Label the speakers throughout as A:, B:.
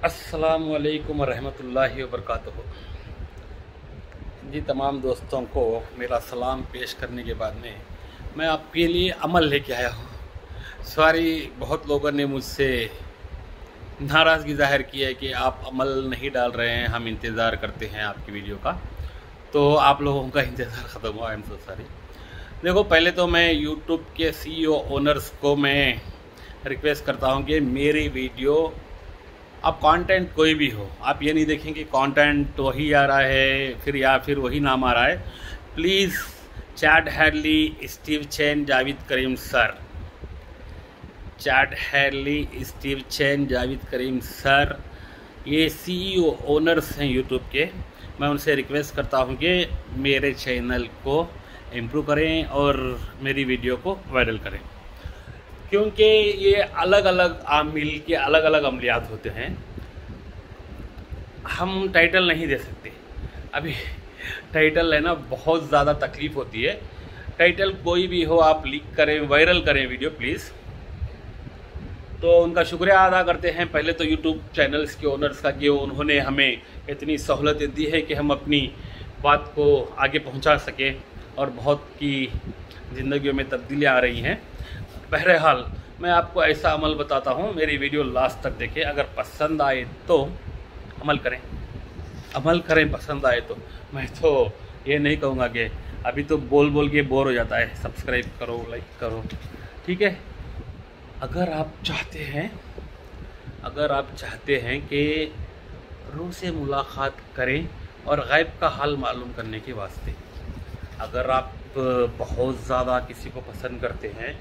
A: अस्सलामु अलैकुम वरहमतुल्लाहि वबरकातुहू। जी, तमाम दोस्तों को मेरा सलाम पेश करने के बाद में मैं आपके लिए अमल लेके आया हूँ। सॉरी, बहुत लोगों ने मुझसे नाराज़गी ज़ाहिर की है कि आप अमल नहीं डाल रहे हैं, हम इंतज़ार करते हैं आपकी वीडियो का। तो आप लोगों का इंतज़ार ख़त्म हुआ। I am so sorry. देखो, पहले तो मैं यूट्यूब के CEO ओनर्स को मैं रिक्वेस्ट करता हूँ कि मेरी वीडियो, अब कंटेंट कोई भी हो, आप ये नहीं देखें कि कंटेंट वही आ रहा है फिर वही नाम आ रहा है। Please Chad Hurley, Steve Chen, Jawed Karim sir, Chad Hurley, Steve Chen, Jawed Karim sir, ये CEO ओनर्स हैं यूट्यूब के। मैं उनसे रिक्वेस्ट करता हूँ कि मेरे चैनल को इम्प्रूव करें और मेरी वीडियो को वायरल करें, क्योंकि ये अलग अलग आमिल के अलग अलग अमलियात होते हैं। हम टाइटल नहीं दे सकते। अभी टाइटल लेना बहुत ज़्यादा तकलीफ़ होती है। टाइटल कोई भी हो, आप लीक करें, वायरल करें वीडियो प्लीज़। तो उनका शुक्रिया अदा करते हैं पहले तो यूट्यूब चैनल्स के ओनर्स का, कि उन्होंने हमें इतनी सहूलतें दी है कि हम अपनी बात को आगे पहुंचा सकें और बहुत की ज़िंदगियों में तब्दीलियाँ आ रही हैं। बहरहाल, मैं आपको ऐसा अमल बताता हूँ, मेरी वीडियो लास्ट तक देखें। अगर पसंद आए तो अमल करें, पसंद आए तो। मैं तो ये नहीं कहूँगा कि अभी तो बोल बोल के बोर हो जाता है, सब्सक्राइब करो, लाइक करो, ठीक है। अगर आप चाहते हैं कि रूह से मुलाकात करें और गैब का हाल मालूम करने के वास्ते, अगर आप बहुत ज़्यादा किसी को पसंद करते हैं,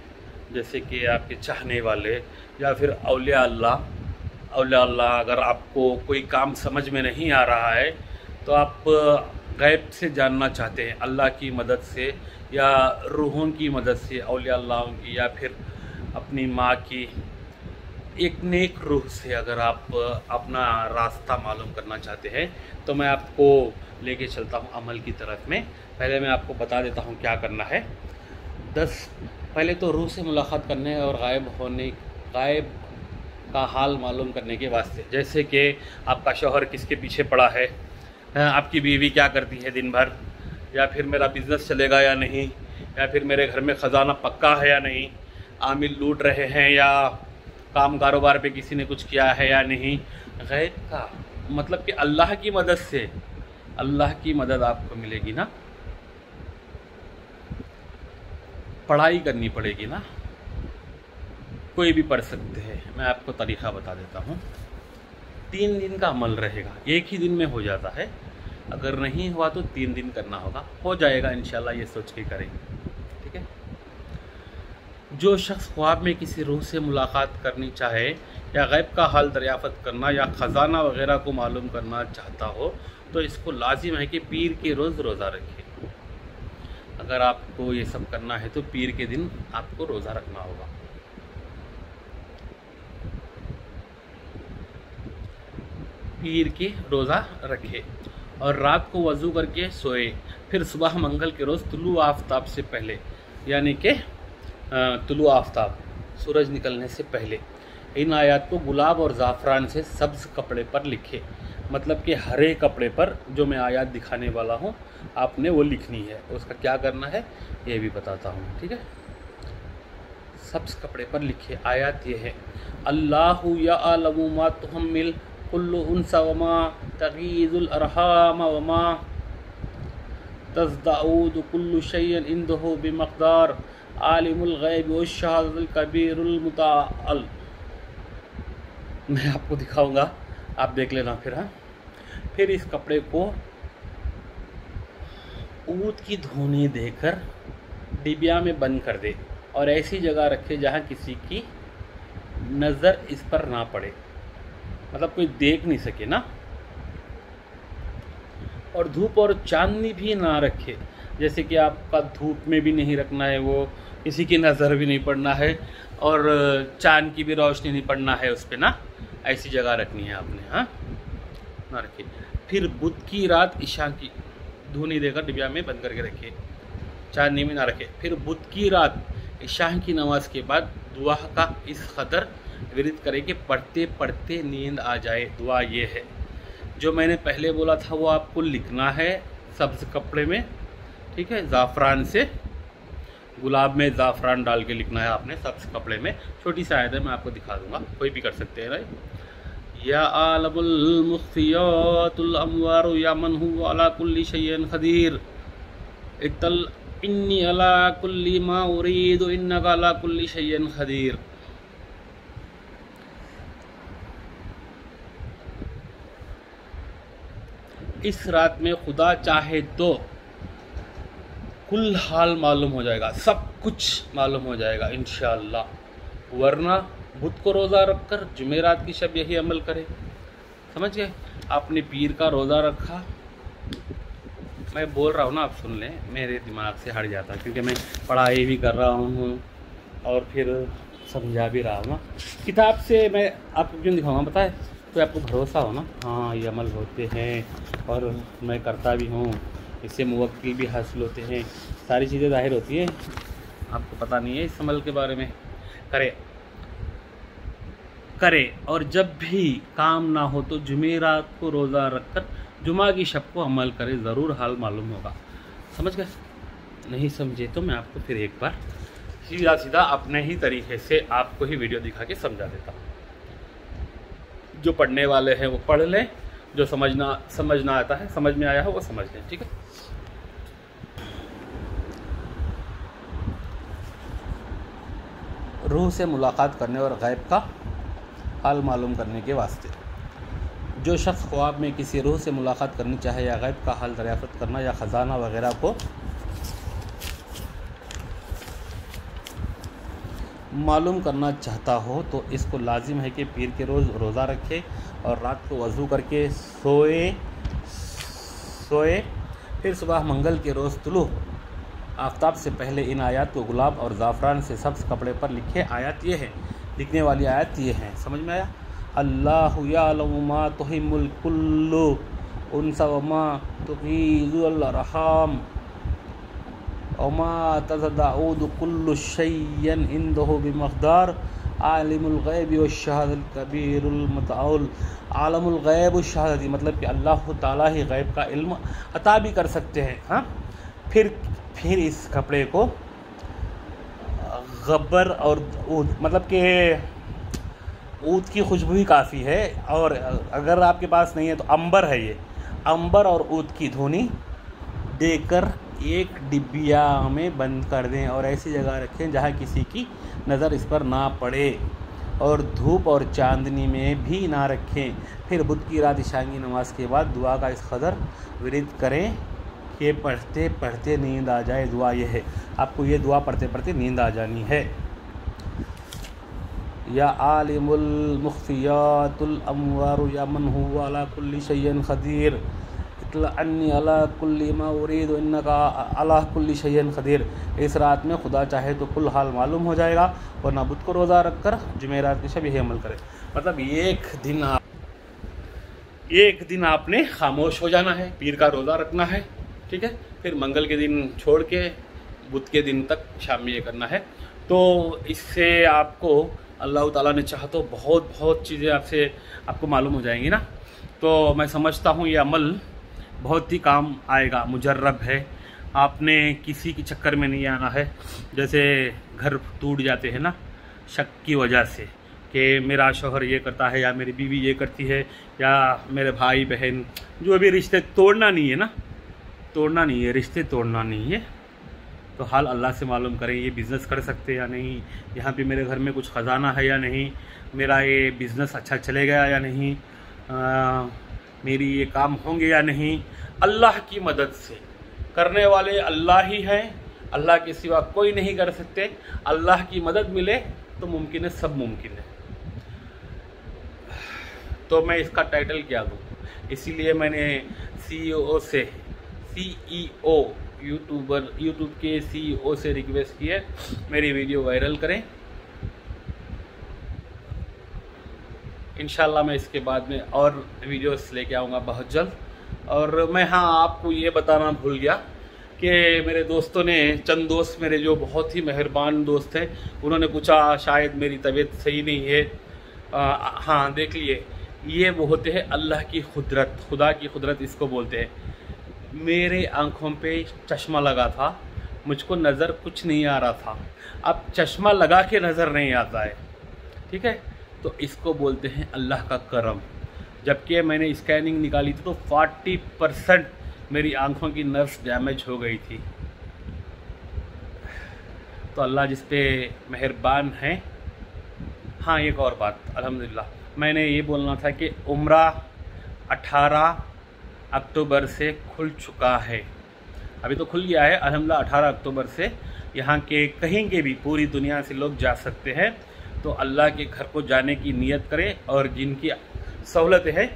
A: जैसे कि आपके चाहने वाले या फिर औलिया अल्लाह, अगर आपको कोई काम समझ में नहीं आ रहा है तो आप गैब से जानना चाहते हैं, अल्लाह की मदद से या रूहों की मदद से, औलिया अल्लाह की या फिर अपनी माँ की एक नेक रूह से, अगर आप अपना रास्ता मालूम करना चाहते हैं तो मैं आपको लेके चलता हूँ अमल की तरफ में। पहले मैं आपको बता देता हूँ क्या करना है। पहले तो रूह से मुलाकात करने और गायब का हाल मालूम करने के वास्ते, जैसे कि आपका शौहर किसके पीछे पड़ा है, आपकी बीवी क्या करती है दिन भर, या फिर मेरा बिज़नेस चलेगा या नहीं, या फिर मेरे घर में ख़जाना पक्का है या नहीं, आमिल लूट रहे हैं या काम कारोबार पे किसी ने कुछ किया है या नहीं। गैब का मतलब कि अल्लाह की मदद से, अल्लाह की मदद आपको मिलेगी ना, पढ़ाई करनी पड़ेगी ना। कोई भी पढ़ सकते हैं, मैं आपको तरीक़ा बता देता हूँ। 3 दिन का अमल रहेगा, एक ही दिन में हो जाता है। अगर नहीं हुआ तो 3 दिन करना होगा, हो जाएगा इंशाल्लाह, ये सोच के करेंगे, ठीक है। जो शख्स ख्वाब में किसी रूह से मुलाकात करनी चाहे या गैब का हाल दरियाफ़त करना या ख़जाना वगैरह को मालूम करना चाहता हो तो इसको लाजिम है कि पीर के रोज़ रोज़ा रखें। अगर आपको ये सब करना है तो पीर के दिन आपको रोज़ा रखना होगा। पीर के रोज़ा रखे और रात को वज़ू करके सोए, फिर सुबह मंगल के रोज़ तुलू आफ्ताब से पहले, यानी कि तुलू आफ्ताब सूरज निकलने से पहले, इन आयत को गुलाब और ज़ाफ़रान से सब्ज़ कपड़े पर लिखे। मतलब कि हरे कपड़े पर जो मैं आयत दिखाने वाला हूँ आपने वो लिखनी है। उसका क्या करना है ये भी बताता हूँ, ठीक है। सब्ज़ कपड़े पर लिखे। आयत ये है, अल्लाहु यअलमु मा तुहम्मिल कुल्लु उन्सा वमा तगीज़ुल अरहाम वमा तज़दाऊदु कुल्लु शैइन इंदहु बिमक़दार आलिमुल गैब वश्शहादतिल कबीरुल मुतअल। मैं आपको दिखाऊंगा, आप देख लेना फिर। हाँ, फिर इस कपड़े को ऊद की धुनी देकर डिबिया में बंद कर दे और ऐसी जगह रखे जहाँ किसी की नज़र इस पर ना पड़े, मतलब कोई देख नहीं सके ना। और धूप और चांदनी भी ना रखे, जैसे कि आपका धूप में भी नहीं रखना है, वो किसी की नज़र भी नहीं पड़ना है और चांद की भी रोशनी नहीं पड़ना है उस पर ना। ऐसी जगह रखनी है आपने, हाँ, ना रखिए। फिर बुध की रात ईशा की धुनी देकर डिबिया में बंद करके रखिए, चांदनी में ना रखे। फिर बुध की रात ईशा की नमाज के बाद दुआ का इस कदर विरिद करें कि पढ़ते पढ़ते नींद आ जाए। दुआ ये है। जो मैंने पहले बोला था वो आपको लिखना है सब्ज़ कपड़े में, ठीक है, ज़ाफ़रान से, गुलाब में ज़ाफ़रान डाल के लिखना है आपने सब्ज़ कपड़े में। छोटी सी आयत है, मैं आपको दिखा दूंगा, कोई भी कर सकते हैं भाई। या आलमुल मुख्फियातुल अमवार या मन हुवा अला कुल्ली शैइन क़दीर इतल इन्नी अला कुल्ली मा उरीदु इन्नका अला कुल्ली शैइन क़दीर। इस रात में खुदा चाहे तो कुल हाल मालूम हो जाएगा, सब कुछ मालूम हो जाएगा इंशाअल्लाह। वरना बुध को रोज़ा रखकर जुमेरात की शब यही अमल करे। समझ गए? आपने पीर का रोज़ा रखा, मैं बोल रहा हूँ ना, आप सुन लें, मेरे दिमाग से हट जाता क्योंकि मैं पढ़ाई भी कर रहा हूँ और फिर समझा भी रहा हूँ ना। किताब से मैं आपको क्यों दिखाऊँगा बताए, तो आपको भरोसा हो ना, हाँ ये अमल होते हैं और मैं करता भी हूँ, इससे मुवक्किल भी हासिल होते हैं, सारी चीज़ें ज़ाहिर होती हैं। आपको पता नहीं है इस अमल के बारे में। करे और जब भी काम ना हो तो जुमेरात को रोज़ा रखकर जुमा की शब को अमल करे, ज़रूर हाल मालूम होगा। समझ गए? नहीं समझे तो मैं आपको फिर एक बार सीधा सीधा अपने ही तरीके से आपको ही वीडियो दिखा के समझा देता हूँ। जो पढ़ने वाले हैं वो पढ़ लें, जो समझना आता है, समझ में आया है वो समझ लें, ठीक है। रूह से मुलाकात करने और गैब का हाल मालूम करने के वास्ते, जो शख्स ख्वाब में किसी रूह से मुलाकात करनी चाहे या गैब का हाल दरियाफ़त करना या ख़जाना वगैरह को मालूम करना चाहता हो तो इसको लाजिम है कि पीर के रोज़ रोज़ा रखे और रात को वज़ू करके सोए, फिर सुबह मंगल के रोज़ तुलू आफ्ताब से पहले इन आयत को गुलाब और ज़ाफ़रान से सब्ज़ कपड़े पर लिखे। आयत ये है, लिखने वाली आयत ये है, समझ में आया? अल्लाहु यअलमु मा तुहिम्मुल कुल्लु उनसा व मा तुगीज़ुल अरहाम वमा तज़दाऊदु कुल्लु शैइन इंदहु बिमक़दार आलिमुल गैबि वश्शहादतिल कबीरुल मुतअल। आलमुल गैब वश्शहादति मतलब कि अल्लाह ताला ही गैब का इल्म अता भी कर सकते हैं। हाँ, फिर इस कपड़े को गब्बर और ऊद, मतलब कि ऊद की खुशबू ही काफ़ी है, और अगर आपके पास नहीं है तो अंबर है, ये अंबर और ऊद की धुनी देकर एक डिब्बिया में बंद कर दें और ऐसी जगह रखें जहाँ किसी की नज़र इस पर ना पड़े, और धूप और चांदनी में भी ना रखें। फिर बुध की रात इशा की नमाज के बाद दुआ का इस कदर विरिद करें कि पढ़ते पढ़ते नींद आ जाए। दुआ यह है, आपको ये दुआ पढ़ते पढ़ते नींद आ जानी है। या आलिमुल मुख्फियातुल अमवार या मन हुवा अला कुल्ली शैइन क़दीर अन्नी अला कुल्ली मा उरीदु इन्नका अला कुल्ली शैइन क़दीर। इस रात में खुदा चाहे तो कुल हाल मालूम हो जाएगा, वरना बुध को रोज़ा रखकर जुमेरात की शब यही अमल करें। मतलब एक दिन आपने खामोश हो जाना है, पीर का रोज़ा रखना है, ठीक है, फिर मंगल के दिन छोड़ के बुध के दिन तक शाम में ये करना है। तो इससे आपको अल्लाह ताला ने चाहा तो बहुत चीज़ें आपको मालूम हो जाएंगी ना। तो मैं समझता हूँ ये अमल बहुत ही काम आएगा, मुजर्रब है। आपने किसी के चक्कर में नहीं आना है। जैसे घर टूट जाते हैं ना शक की वजह से कि मेरा शौहर ये करता है या मेरी बीवी ये करती है या मेरे भाई बहन, जो भी रिश्ते तोड़ना नहीं है ना, तोड़ना नहीं है, रिश्ते तोड़ना नहीं है। तो हाल अल्लाह से मालूम करें, ये बिज़नेस कर सकते या नहीं, यहाँ पे मेरे घर में कुछ ख़जाना है या नहीं, मेरा ये बिज़नेस अच्छा चलेगा या नहीं, मेरी ये काम होंगे या नहीं। अल्लाह की मदद से, करने वाले अल्लाह ही हैं, अल्लाह के सिवा कोई नहीं कर सकते। अल्लाह की मदद मिले तो मुमकिन है, सब मुमकिन है। तो मैं इसका टाइटल क्या दूँ, इसीलिए मैंने सीईओ यूट्यूब के सीईओ से रिक्वेस्ट की है मेरी वीडियो वायरल करें। इंशाल्लाह मैं इसके बाद में और वीडियोस लेके आऊँगा बहुत जल्द। और मैं आपको ये बताना भूल गया कि मेरे दोस्तों ने, चंद दोस्त मेरे जो बहुत ही मेहरबान दोस्त हैं, उन्होंने पूछा शायद मेरी तबीयत सही नहीं है हाँ देख लिए, ये वो होते हैं अल्लाह की कुदरत, खुदा की कुदरत इसको बोलते हैं। मेरे आँखों पे चश्मा लगा था, मुझको नज़र कुछ नहीं आ रहा था, अब चश्मा लगा के नज़र नहीं आता है, ठीक है। तो इसको बोलते हैं अल्लाह का करम। जबकि मैंने स्कैनिंग निकाली थी तो 40% मेरी आँखों की नर्व्स डैमेज हो गई थी। तो अल्लाह जिस पे मेहरबान है। हाँ एक और बात, अल्हम्दुलिल्लाह मैंने ये बोलना था कि उम्रा 18 अक्टूबर से खुल चुका है, अभी तो खुल गया है अल्हम्दुलिल्लाह। 18 अक्टूबर से यहाँ के कहीं के भी पूरी दुनिया से लोग जा सकते हैं। तो अल्लाह के घर को जाने की नीयत करें और जिनकी सहूलत है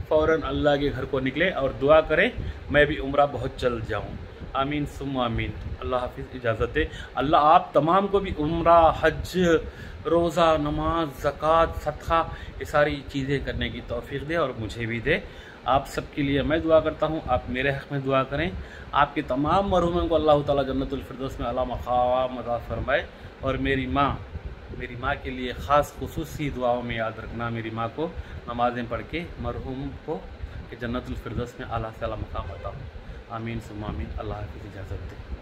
A: फ़ौरन अल्लाह के घर को निकले और दुआ करें मैं भी उम्रा बहुत जल्द जाऊँ। आमीन सुम्मा आमीन। अल्लाह हाफिज़, इजाज़त है। अल्लाह आप तमाम को भी उम्रा, हज, रोज़ा, नमाज, ज़कात, सदका ये सारी चीज़ें करने की तौफीक दे और मुझे भी दे। आप सबके लिए मैं दुआ करता हूँ, आप मेरे हक़ में दुआ करें। आपके तमाम मरहूमों को अल्लाह ताला जन्नतुल फिरदौस में आला मक़ाम अता फ़रमाए। और मेरी माँ के लिए ख़ास खुसूसी दुआओं में याद रखना, मेरी माँ को नमाज़ें पढ़ के मरहूम को कि जन्नतुल फिरदौस में आला से आला मक़ाम अता हो। आमीन सुम्मा आमीन। अल्लाह हाफ़िज़, इजाज़त दे।